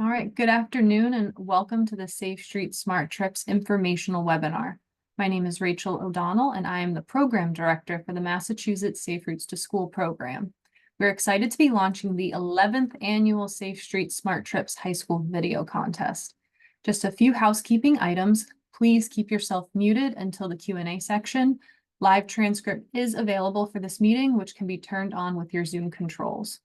All right, good afternoon and welcome to the Safe Street Smart Trips informational webinar. My name is Rachel O'Donnell and I am the Program Director for the Massachusetts Safe Routes to School program. We're excited to be launching the 11th annual Safe Street Smart Trips High School video contest. Just a few housekeeping items. Please keep yourself muted until the Q&A section. Live transcript is available for this meeting, which can be turned on with your Zoom controls.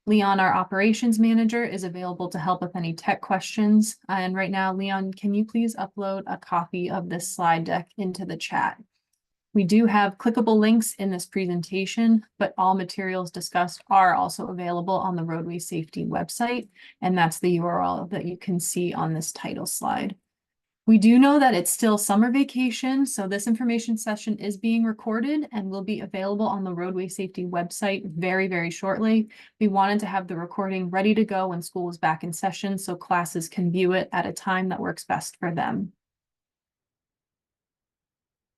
Leon, our operations manager, is available to help with any tech questions. And right now, Leon, can you please upload a copy of this slide deck into the chat? We do have clickable links in this presentation, but all materials discussed are also available on the Roadway Safety website, and that's the URL that you can see on this title slide. We do know that it's still summer vacation, so this information session is being recorded and will be available on the Roadway Safety website very, very shortly. We wanted to have the recording ready to go when school is back in session so classes can view it at a time that works best for them.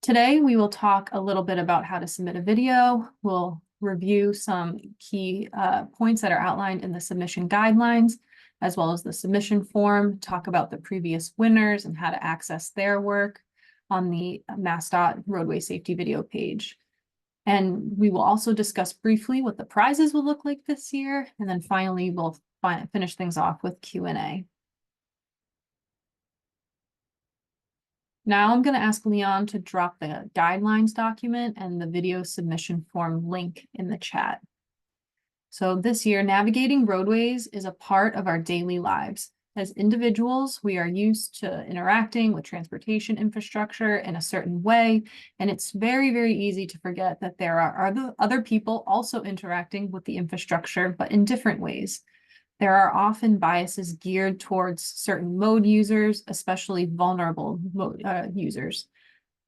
Today, we will talk a little bit about how to submit a video. We'll review some key points that are outlined in the submission guidelines, as well as the submission form, talk about the previous winners and how to access their work on the MassDOT roadway safety video page. And we will also discuss briefly what the prizes will look like this year. And then finally, we'll finish things off with Q&A. Now I'm going to ask Leon to drop the guidelines document and the video submission form link in the chat. So this year, navigating roadways is a part of our daily lives. As individuals, we are used to interacting with transportation infrastructure in a certain way, and it's very, very easy to forget that there are other people also interacting with the infrastructure, but in different ways. There are often biases geared towards certain mode users, especially vulnerable users.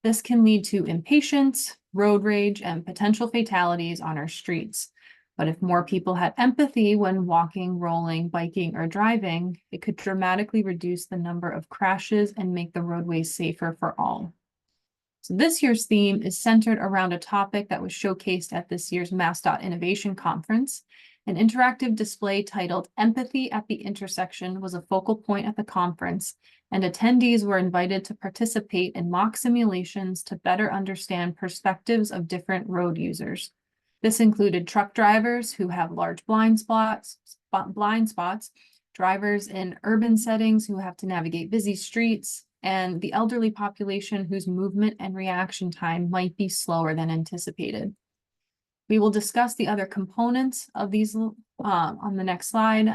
This can lead to impatience, road rage, and potential fatalities on our streets. But if more people had empathy when walking, rolling, biking, or driving, it could dramatically reduce the number of crashes and make the roadways safer for all. So this year's theme is centered around a topic that was showcased at this year's MassDOT Innovation Conference. An interactive display titled Empathy at the Intersection was a focal point at the conference, and attendees were invited to participate in mock simulations to better understand perspectives of different road users. This included truck drivers who have large blind spots, drivers in urban settings who have to navigate busy streets, and the elderly population whose movement and reaction time might be slower than anticipated. We will discuss the other components of these on the next slide,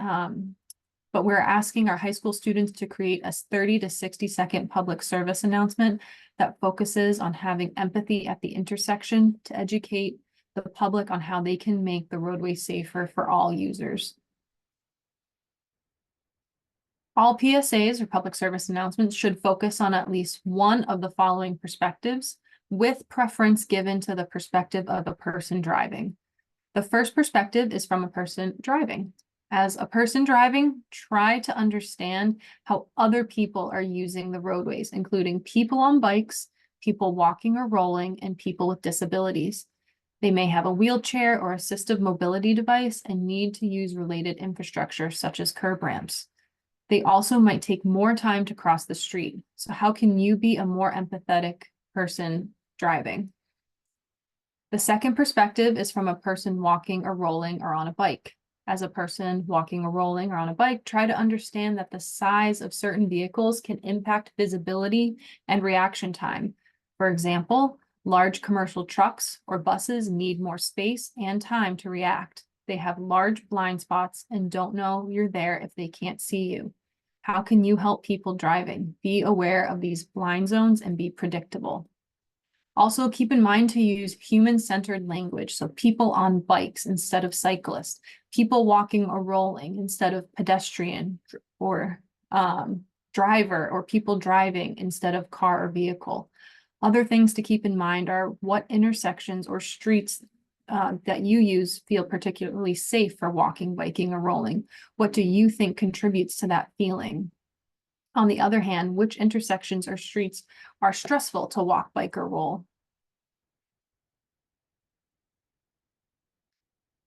but we're asking our high school students to create a 30 to 60-second public service announcement that focuses on having empathy at the intersection to educate the public on how they can make the roadway safer for all users. All PSAs or public service announcements should focus on at least one of the following perspectives, with preference given to the perspective of the person driving. The first perspective is from a person driving. As a person driving, try to understand how other people are using the roadways, including people on bikes, people walking or rolling, and people with disabilities. They may have a wheelchair or assistive mobility device and need to use related infrastructure such as curb ramps. They also might take more time to cross the street. So how can you be a more empathetic person driving? The second perspective is from a person walking or rolling or on a bike. As a person walking or rolling or on a bike, try to understand that the size of certain vehicles can impact visibility and reaction time. For example, large commercial trucks or buses need more space and time to react. They have large blind spots and don't know you're there if they can't see you. How can you help people driving? Be aware of these blind zones and be predictable. Also, keep in mind to use human-centered language, so people on bikes instead of cyclists, people walking or rolling instead of pedestrian or driver, or people driving instead of car or vehicle. Other things to keep in mind are what intersections or streets that you use feel particularly safe for walking, biking, or rolling. What do you think contributes to that feeling? On the other hand, which intersections or streets are stressful to walk, bike, or roll?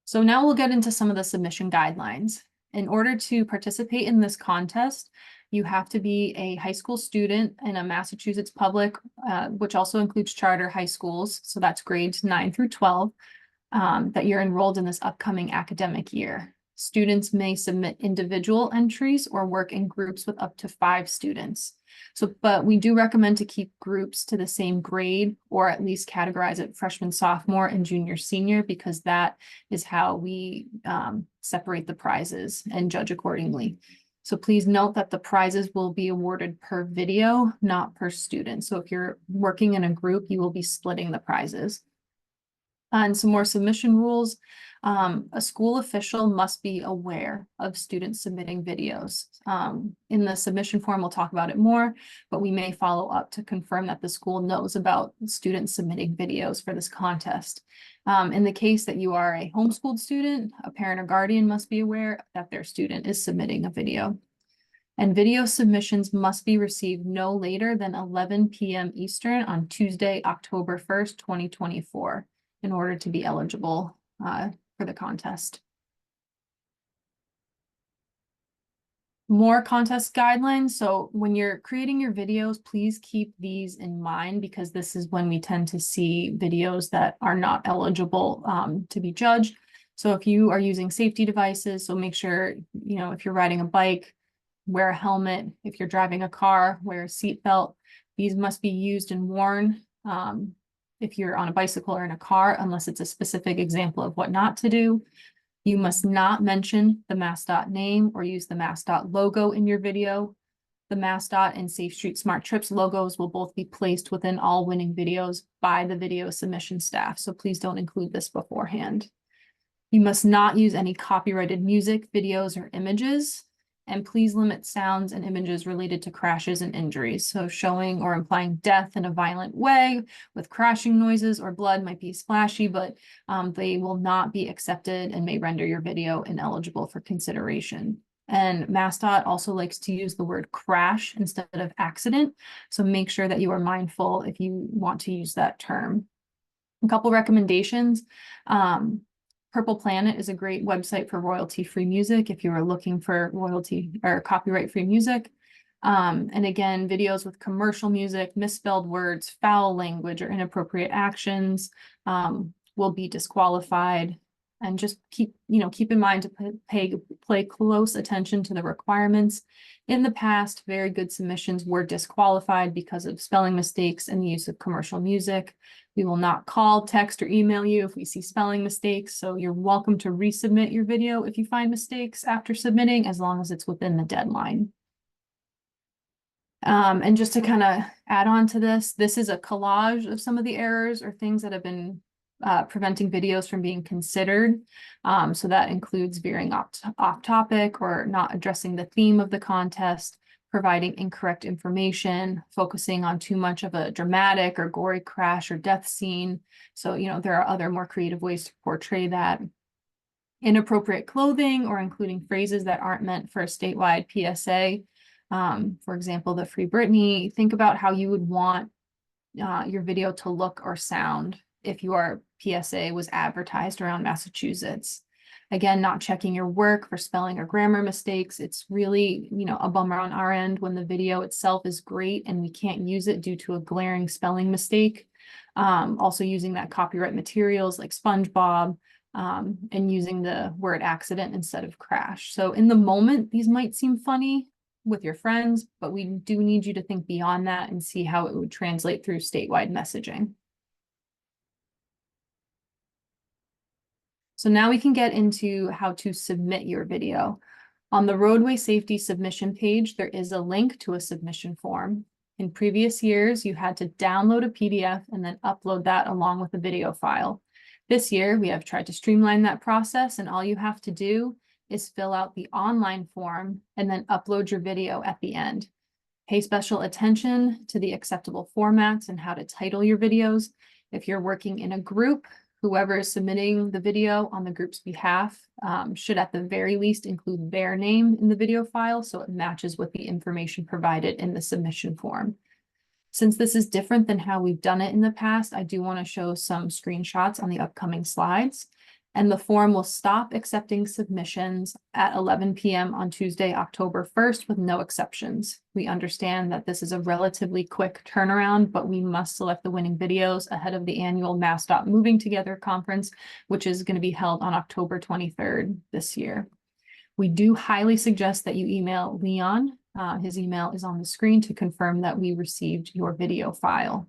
So now we'll get into some of the submission guidelines. In order to participate in this contest, you have to be a high school student in a Massachusetts public, which also includes charter high schools. So that's grades 9 through 12, that you're enrolled in this upcoming academic year. Students may submit individual entries or work in groups with up to 5 students. So, but we do recommend to keep groups to the same grade, or at least categorize it freshman, sophomore, and junior, senior, because that is how we separate the prizes and judge accordingly. So please note that the prizes will be awarded per video, not per student. So if you're working in a group, you will be splitting the prizes. And some more submission rules. A school official must be aware of students submitting videos. In the submission form, we'll talk about it more, but we may follow up to confirm that the school knows about students submitting videos for this contest. In the case that you are a homeschooled student, a parent or guardian must be aware that their student is submitting a video. And video submissions must be received no later than 11 p.m. Eastern on Tuesday, October 1st, 2024. In order to be eligible for the contest. More contest guidelines. So when you're creating your videos, please keep these in mind, because this is when we tend to see videos that are not eligible to be judged. So if you are using safety devices, so make sure, if you're riding a bike, wear a helmet. If you're driving a car, wear a seatbelt. These must be used and worn. If you're on a bicycle or in a car, unless it's a specific example of what not to do. You must not mention the MassDOT name or use the MassDOT logo in your video. The MassDOT and Safe Street Smart Trips logos will both be placed within all winning videos by the video submission staff, so please don't include this beforehand. You must not use any copyrighted music, videos, or images. And please limit sounds and images related to crashes and injuries. So showing or implying death in a violent way with crashing noises or blood might be splashy, but they will not be accepted and may render your video ineligible for consideration. And MassDOT also likes to use the word crash instead of accident. So make sure that you are mindful if you want to use that term. A couple recommendations. Purple Planet is a great website for royalty-free music if you are looking for royalty or copyright-free music. And again, videos with commercial music, misspelled words, foul language, or inappropriate actions will be disqualified. And just keep in mind to pay close attention to the requirements. In the past, very good submissions were disqualified because of spelling mistakes and the use of commercial music. We will not call, text, or email you if we see spelling mistakes, so you're welcome to resubmit your video if you find mistakes after submitting, as long as it's within the deadline. And just to kind of add on to this is a collage of some of the errors or things that have been preventing videos from being considered. So that includes veering off topic or not addressing the theme of the contest, providing incorrect information, focusing on too much of a dramatic or gory crash or death scene. So, there are other more creative ways to portray that. Inappropriate clothing or including phrases that aren't meant for a statewide PSA. For example, the Free Britney. Think about how you would want your video to look or sound if your PSA was advertised around Massachusetts. Again, not checking your work for spelling or grammar mistakes. It's really, a bummer on our end when the video itself is great and we can't use it due to a glaring spelling mistake. Also using that copyright materials like SpongeBob, and using the word accident instead of crash. So in the moment, these might seem funny with your friends, but we do need you to think beyond that and see how it would translate through statewide messaging. So now we can get into how to submit your video. On the roadway safety submission page, there is a link to a submission form. In previous years, you had to download a PDF and then upload that along with a video file. This year, we have tried to streamline that process, and all you have to do is fill out the online form and then upload your video at the end. Pay special attention to the acceptable formats and how to title your videos. If you're working in a group, whoever is submitting the video on the group's behalf should at the very least include their name in the video file so it matches with the information provided in the submission form. Since this is different than how we've done it in the past, I do want to show some screenshots on the upcoming slides. And the forum will stop accepting submissions at 11 p.m. on Tuesday, October 1st, with no exceptions. We understand that this is a relatively quick turnaround, but we must select the winning videos ahead of the annual MassDOT Moving Together Conference, which is going to be held on October 23rd this year. We do highly suggest that you email Leon. His email is on the screen to confirm that we received your video file.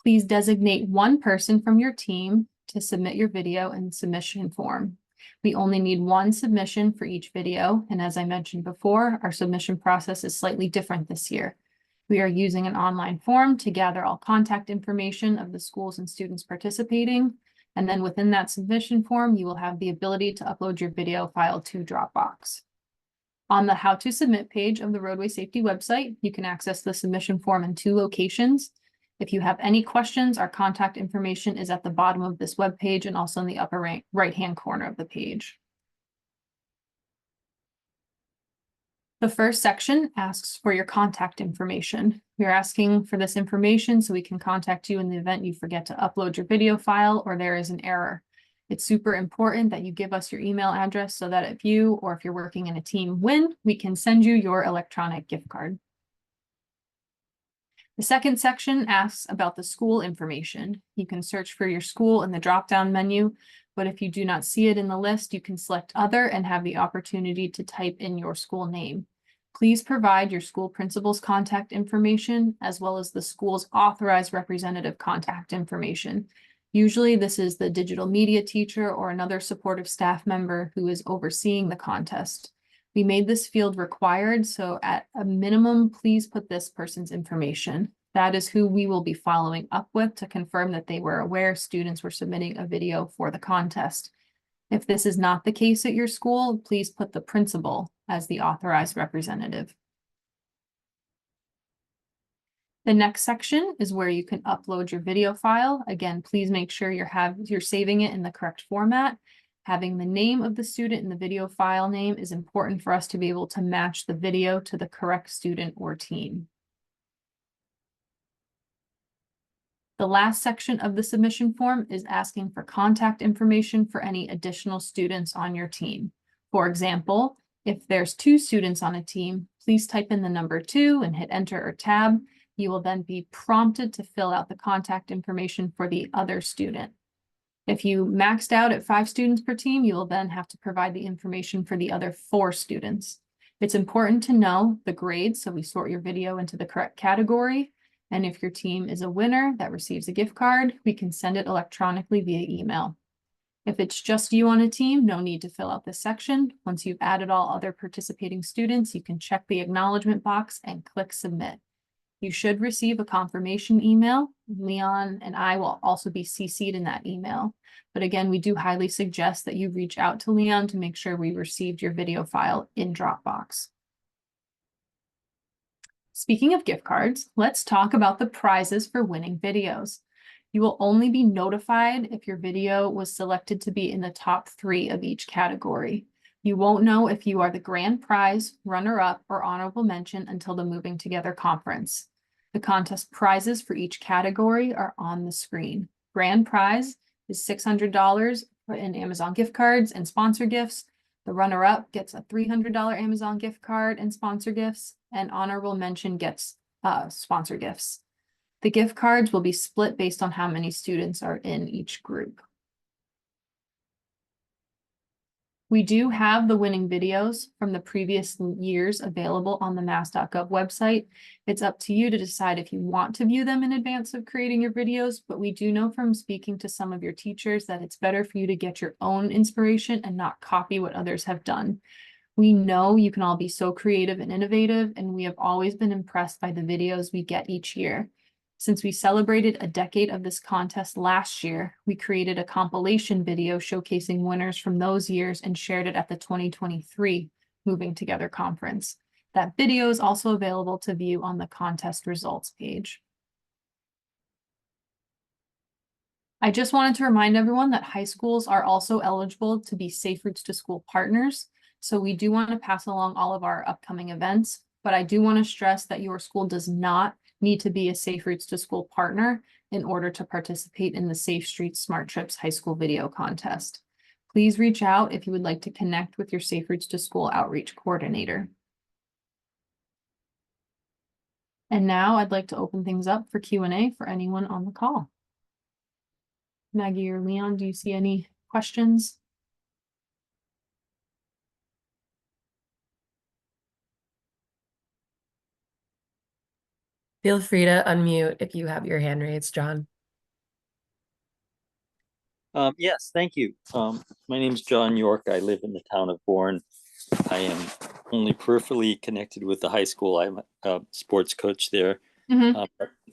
Please designate one person from your team to submit your video in submission form. We only need one submission for each video, and as I mentioned before, our submission process is slightly different this year. We are using an online form to gather all contact information of the schools and students participating, and then within that submission form, you will have the ability to upload your video file to Dropbox. On the How to Submit page of the Roadway Safety website, you can access the submission form in 2 locations. If you have any questions, our contact information is at the bottom of this web page and also in the upper right-hand corner of the page. The first section asks for your contact information. We're asking for this information so we can contact you in the event you forget to upload your video file or there is an error. It's super important that you give us your email address so that if you or if you're working in a team win, we can send you your electronic gift card. The second section asks about the school information. You can search for your school in the drop-down menu, but if you do not see it in the list, you can select Other and have the opportunity to type in your school name. Please provide your school principal's contact information as well as the school's authorized representative contact information. Usually this is the digital media teacher or another supportive staff member who is overseeing the contest. We made this field required, so at a minimum, please put this person's information. That is who we will be following up with to confirm that they were aware students were submitting a video for the contest. If this is not the case at your school, please put the principal as the authorized representative. The next section is where you can upload your video file. Again, please make sure you're saving it in the correct format. Having the name of the student in the video file name is important for us to be able to match the video to the correct student or team. The last section of the submission form is asking for contact information for any additional students on your team. For example, if there's 2 students on a team, please type in the number 2 and hit enter or tab. You will then be prompted to fill out the contact information for the other student. If you maxed out at 5 students per team, you will then have to provide the information for the other 4 students. It's important to know the grades, so we sort your video into the correct category. And if your team is a winner that receives a gift card, we can send it electronically via email. If it's just you on a team, no need to fill out this section. Once you've added all other participating students, you can check the acknowledgement box and click submit. You should receive a confirmation email. Leon and I will also be CC'd in that email. But again, we do highly suggest that you reach out to Leon to make sure we received your video file in Dropbox. Speaking of gift cards, let's talk about the prizes for winning videos. You will only be notified if your video was selected to be in the top 3 of each category. You won't know if you are the grand prize, runner-up, or honorable mention until the Moving Together conference. The contest prizes for each category are on the screen. Grand prize is $600 in Amazon gift cards and sponsor gifts. The runner-up gets a $300 Amazon gift card and sponsor gifts, and honorable mention gets sponsor gifts. The gift cards will be split based on how many students are in each group. We do have the winning videos from the previous years available on the mass.gov website. It's up to you to decide if you want to view them in advance of creating your videos, but we do know from speaking to some of your teachers that it's better for you to get your own inspiration and not copy what others have done. We know you can all be so creative and innovative, and we have always been impressed by the videos we get each year. Since we celebrated a decade of this contest last year, we created a compilation video showcasing winners from those years and shared it at the 2023 Moving Together conference. That video is also available to view on the contest results page. I just wanted to remind everyone that high schools are also eligible to be Safe Routes to School partners. So we do want to pass along all of our upcoming events, but I do want to stress that your school does not need to be a Safe Routes to School partner. in order to participate in the Safe Streets Smart Trips High School Video Contest. Please reach out if you would like to connect with your Safe Routes to School outreach coordinator. And now I'd like to open things up for Q&A for anyone on the call. Maggie or Leon, do you see any questions? Feel free to unmute if you have your hand raised, John. Yes, thank you. My name is John York. I live in the town of Bourne. I am only peripherally connected with the high school. I'm a sports coach there,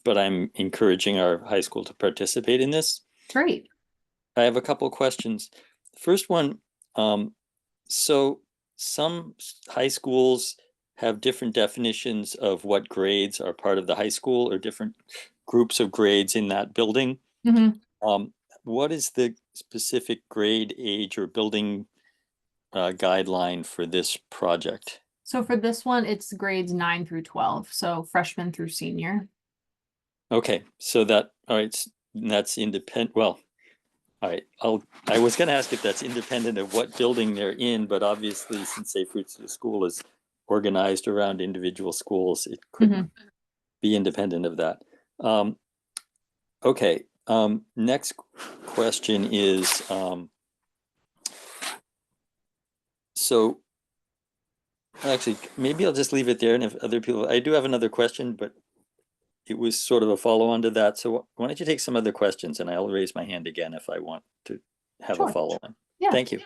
but I'm encouraging our high school to participate in this. Great. I have a couple of questions. First one, so some high schools have different definitions of what grades are part of the high school or different groups of grades in that building. What is the specific grade, age, or building guideline for this project? So for this one, it's grades 9 through 12, so freshman through senior. Okay, so that, all right, that's independent. Well, all right, I was going to ask if that's independent of what building they're in, but obviously since Safe Routes to the School is organized around individual schools, it couldn't be independent of that. Okay, next question is, so actually, maybe I'll just leave it there, and if other people, I do have another question, but it was sort of a follow-on to that. So why don't you take some other questions, and I'll raise my hand again if I want to have a follow-on. Yeah. Thank you.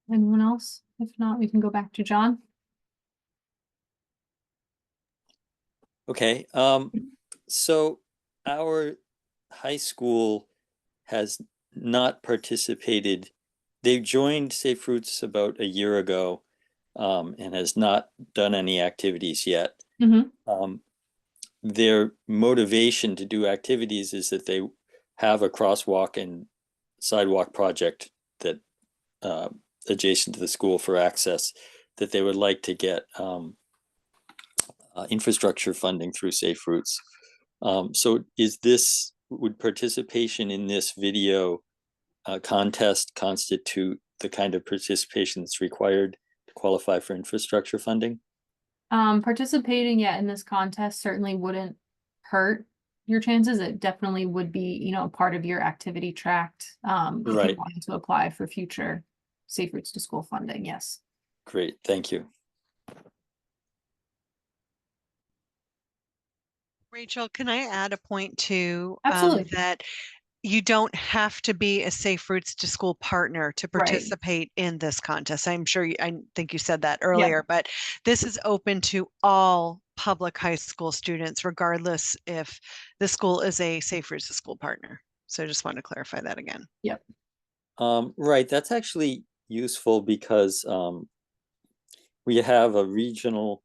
Anyone else? If not, we can go back to John. Okay, so our high school has not participated. They joined Safe Routes about a year ago, and has not done any activities yet. Their motivation to do activities is that they have a crosswalk and sidewalk project that adjacent to the school for access that they would like to get infrastructure funding through Safe Routes. So would participation in this video contest constitute the kind of participation that's required to qualify for infrastructure funding? Participating in this contest certainly wouldn't hurt your chances. It definitely would be, part of your activity tract. If you wanted to apply for future Safe Routes to School funding, yes. Great, thank you. Rachel, can I add a point to Absolutely. that you don't have to be a Safe Routes to School partner to participate in this contest. I'm sure I think you said that earlier, but this is open to all public high school students, regardless if the school is a Safe Routes to School partner. So I just want to clarify that again. Yep. Right, that's actually useful because we have a regional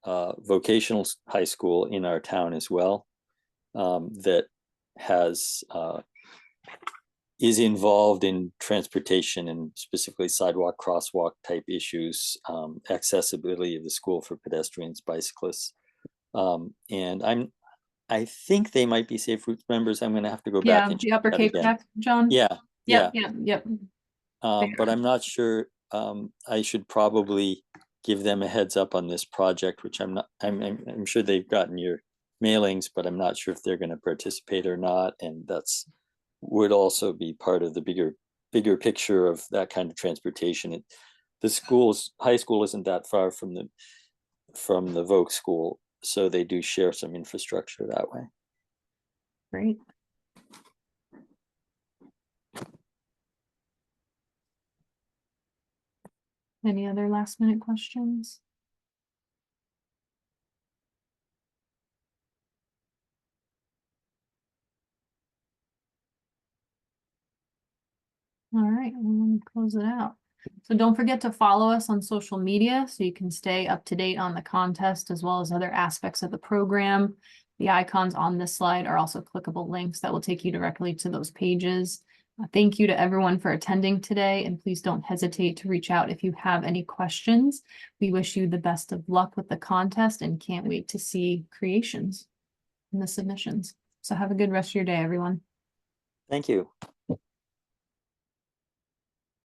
vocational high school in our town as well, that is involved in transportation and specifically sidewalk, crosswalk type issues, accessibility of the school for pedestrians, bicyclists. And I think they might be Safe Routes members. I'm going to have to go back and the Upper Cape Tech, John. Yeah. Yep. But I'm not sure. I should probably give them a heads up on this project, which I'm sure they've gotten your mailings, but I'm not sure if they're going to participate or not. And that's would also be part of the bigger picture of that kind of transportation. The high school isn't that far from the Voc school, so they do share some infrastructure that way. Great. Any other last minute questions? All right, I'm going to close it out. So don't forget to follow us on social media so you can stay up to date on the contest as well as other aspects of the program. The icons on this slide are also clickable links that will take you directly to those pages. Thank you to everyone for attending today, and please don't hesitate to reach out if you have any questions. We wish you the best of luck with the contest and can't wait to see creations and the submissions. So have a good rest of your day, everyone. Thank you.